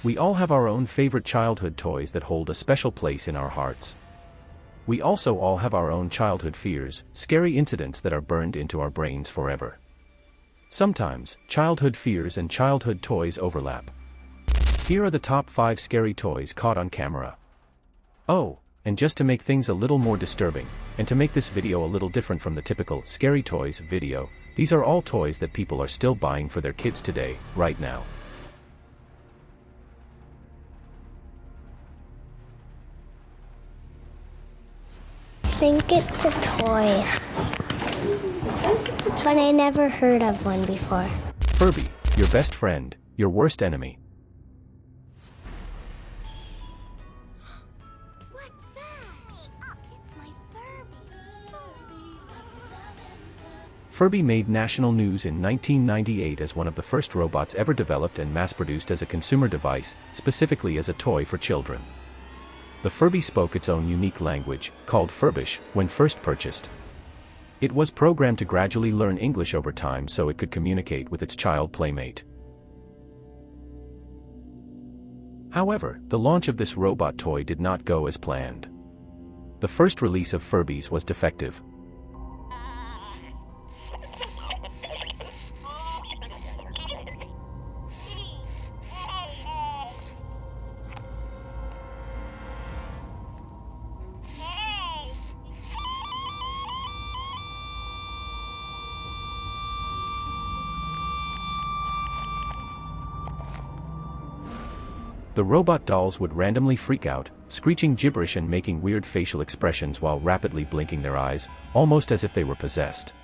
We all have our own favorite childhood toys that hold a special place in our hearts. We also all have our own childhood fears, scary incidents that are burned into our brains forever. Sometimes, childhood fears and childhood toys overlap. Here are the top 5 scary toys caught on camera. Oh, and just to make things a little more disturbing, and to make this video a little different from the typical ScaryToys video, these are all toys that people are still buying for their kids today, right now. I think it's a toy. But I never heard of one before. Furby, your best friend, your worst enemy. What's that? It's my Furby. Furby made national news in 1998 as one of the first robots ever developed and mass-produced as a consumer device, specifically as a toy for children. The Furby spoke its own unique language, called Furbish, when first purchased. It was programmed to gradually learn English over time so it could communicate with its child playmate. However, the launch of this robot toy did not go as planned. The first release of Furbies was defective. The robot dolls would randomly freak out, screeching gibberish and making weird facial expressions while rapidly blinking their eyes, almost as if they were possessed.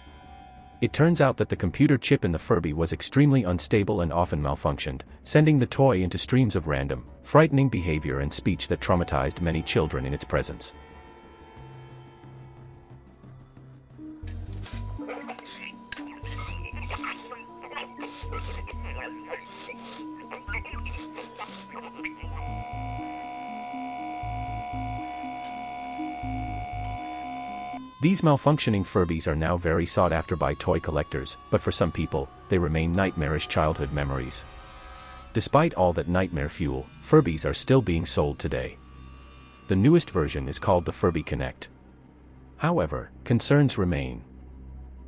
It turns out that the computer chip in the Furby was extremely unstable and often malfunctioned, sending the toy into streams of random, frightening behavior and speech that traumatized many children in its presence. These malfunctioning Furbies are now very sought after by toy collectors, but for some people, they remain nightmarish childhood memories. Despite all that nightmare fuel, Furbies are still being sold today. The newest version is called the Furby Connect. However, concerns remain.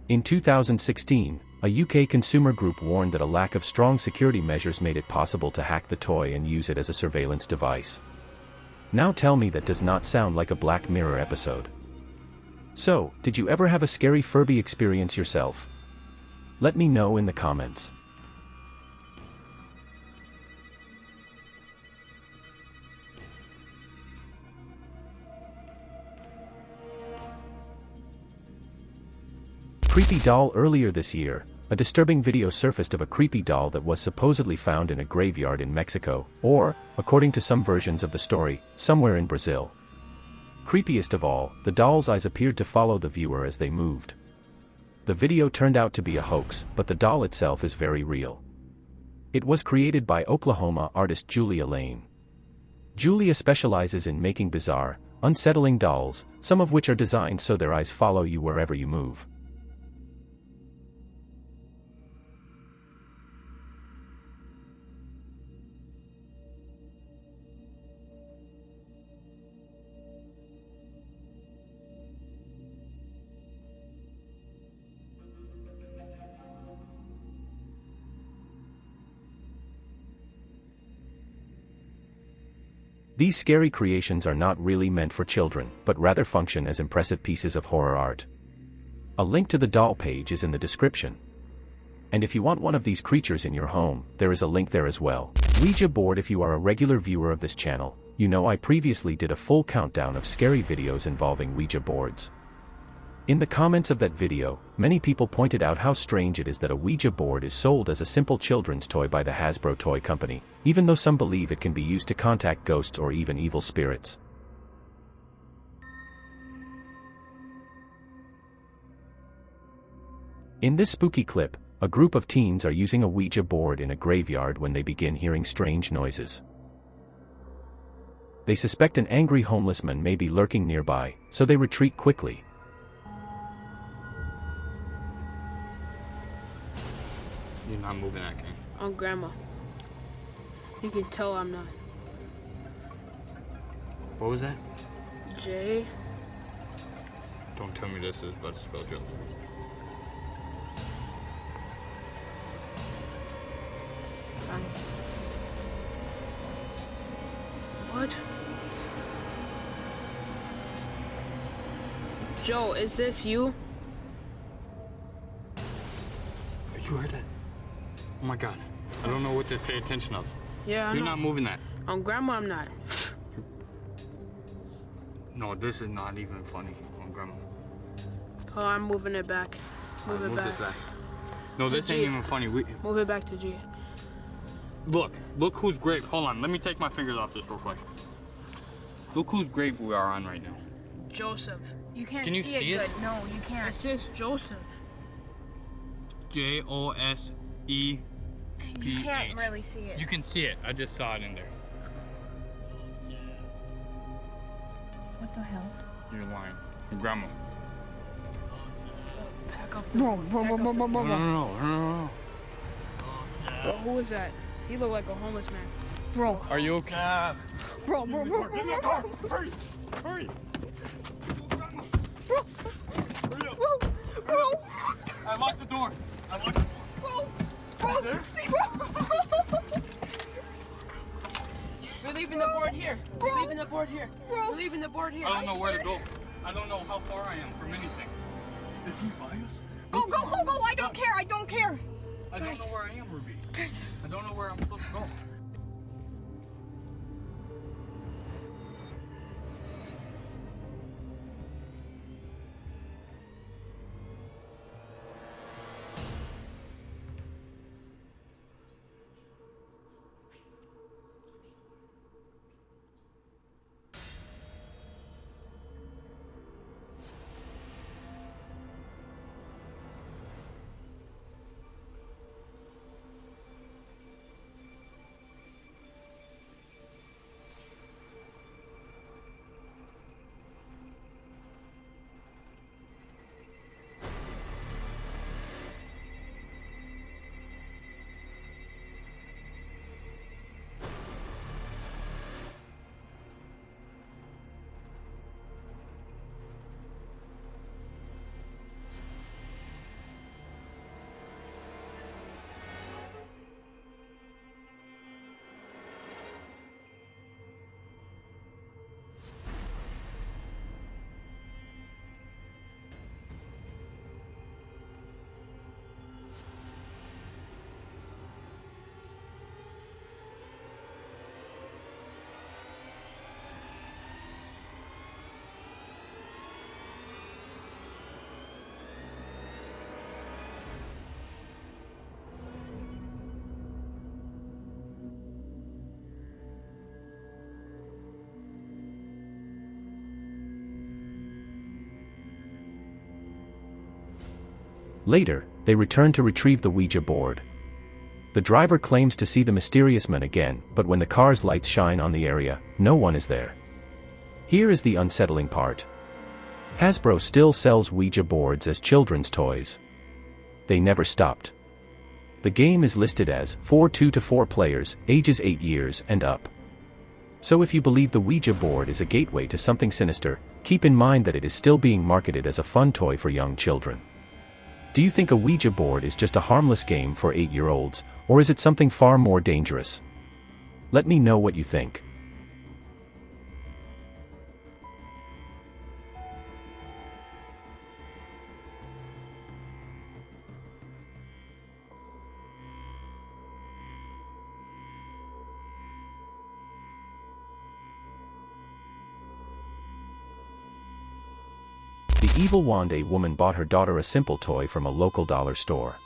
In 2016, a UK consumer group warned that a lack of strong security measures made it possible to hack the toy and use it as a surveillance device. Now tell me that does not sound like a Black Mirror episode. So, did you ever have a scary Furby experience yourself? Let me know in the comments. Creepy doll. Earlier this year, a disturbing video surfaced of a creepy doll that was supposedly found in a graveyard in Mexico, or, according to some versions of the story, somewhere in Brazil. Creepiest of all, the doll's eyes appeared to follow the viewer as they moved. The video turned out to be a hoax, but the doll itself is very real. It was created by Oklahoma artist Julia Lane. Julia specializes in making bizarre, unsettling dolls, some of which are designed so their eyes follow you wherever you move. These scary creations are not really meant for children, but rather function as impressive pieces of horror art. A link to the doll page is in the description. And if you want one of these creatures in your home, there is a link there as well. Ouija board. If you are a regular viewer of this channel, you know I previously did a full countdown of scary videos involving Ouija boards. In the comments of that video, many people pointed out how strange it is that a Ouija board is sold as a simple children's toy by the Hasbro toy company, even though some believe it can be used to contact ghosts or even evil spirits. In this spooky clip, a group of teens are using a Ouija board in a graveyard when they begin hearing strange noises. They suspect an angry homeless man may be lurking nearby, so they retreat quickly. You're not moving that, King. Oh, Grandma. You can tell I'm not. What was that? J. Don't tell me this is about to spell Joe. What? Joe, is this you? You heard that? Oh my god. I don't know what to pay attention of. Yeah, I You're know. not moving that. Grandma, I'm not. No, this is not even funny on Grandma. Oh, I'm moving it back. Move it Move back. this back. No, this ain't G. even funny. Move it back to G. Look whose grave. Hold on, let me take my fingers off this real quick. Look whose grave we are on right now. Joseph. You can't Can you see see it it? good. No, you can't. It says Joseph. Joseph. You can't really see it. You can see it. I just saw it in there. What the hell? You're lying. Your grandma. Back up the Bro. No. Bro, who is that? He looked like a homeless man. Bro. Are you okay? Bro. Hurry! Hurry! Bro. I locked the door. We're leaving the board here. We're leaving the board here. We're leaving the board here. I don't know where to go. I don't know how far I am from anything. Is he by us? Go. I don't care. I don't know where I am, Ruby. I don't know where I'm supposed to go. Later, they return to retrieve the Ouija board. The driver claims to see the mysterious man again, but when the car's lights shine on the area, no one is there. Here is the unsettling part. Hasbro still sells Ouija boards as children's toys. They never stopped. The game is listed as for 2 to 4 players, ages 8 years and up. So if you believe the Ouija board is a gateway to something sinister, keep in mind that it is still being marketed as a fun toy for young children. Do you think a Ouija board is just a harmless game for 8-year-olds, or is it something far more dangerous? Let me know what you think. The evil wand. A woman bought her daughter a simple toy from a local dollar store.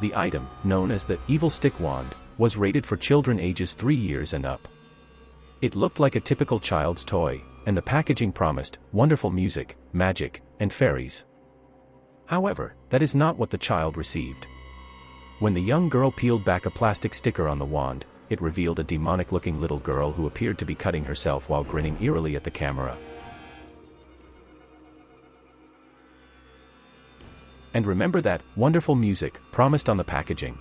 The item, known as the evil stick wand, was rated for children ages 3 years and up. It looked like a typical child's toy, and the packaging promised wonderful music, magic, and fairies. However, that is not what the child received. When the young girl peeled back a plastic sticker on the wand, it revealed a demonic-looking little girl who appeared to be cutting herself while grinning eerily at the camera. And remember that wonderful music promised on the packaging.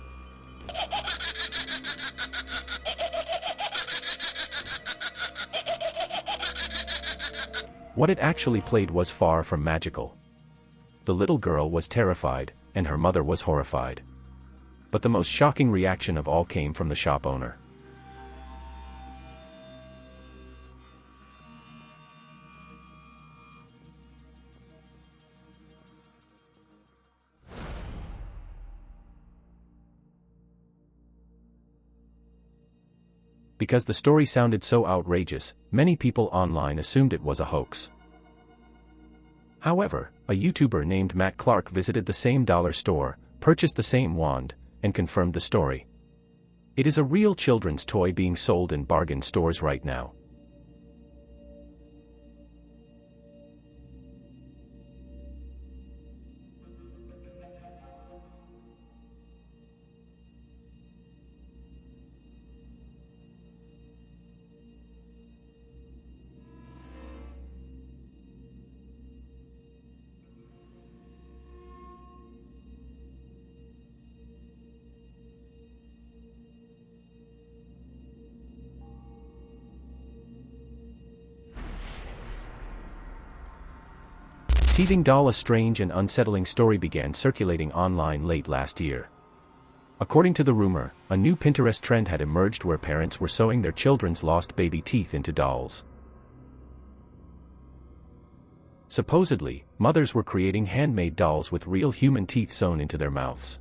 What it actually played was far from magical. The little girl was terrified, and her mother was horrified. But the most shocking reaction of all came from the shop owner. Because the story sounded so outrageous, many people online assumed it was a hoax. However, a YouTuber named Matt Clark visited the same dollar store, purchased the same wand, and confirmed the story. It is a real children's toy being sold in bargain stores right now. Teething doll. A strange and unsettling story began circulating online late last year. According to the rumor, a new Pinterest trend had emerged where parents were sewing their children's lost baby teeth into dolls. Supposedly, mothers were creating handmade dolls with real human teeth sewn into their mouths.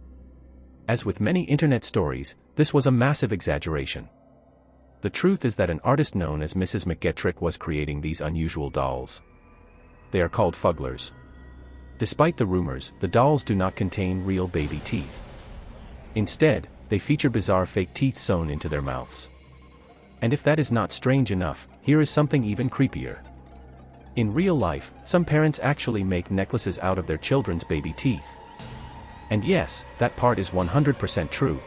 As with many internet stories, this was a massive exaggeration. The truth is that an artist known as Mrs. McGettrick was creating these unusual dolls. They are called fugglers. Despite the rumors, the dolls do not contain real baby teeth. Instead, they feature bizarre fake teeth sewn into their mouths. And if that is not strange enough, here is something even creepier. In real life, some parents actually make necklaces out of their children's baby teeth. And yes, that part is 100% true.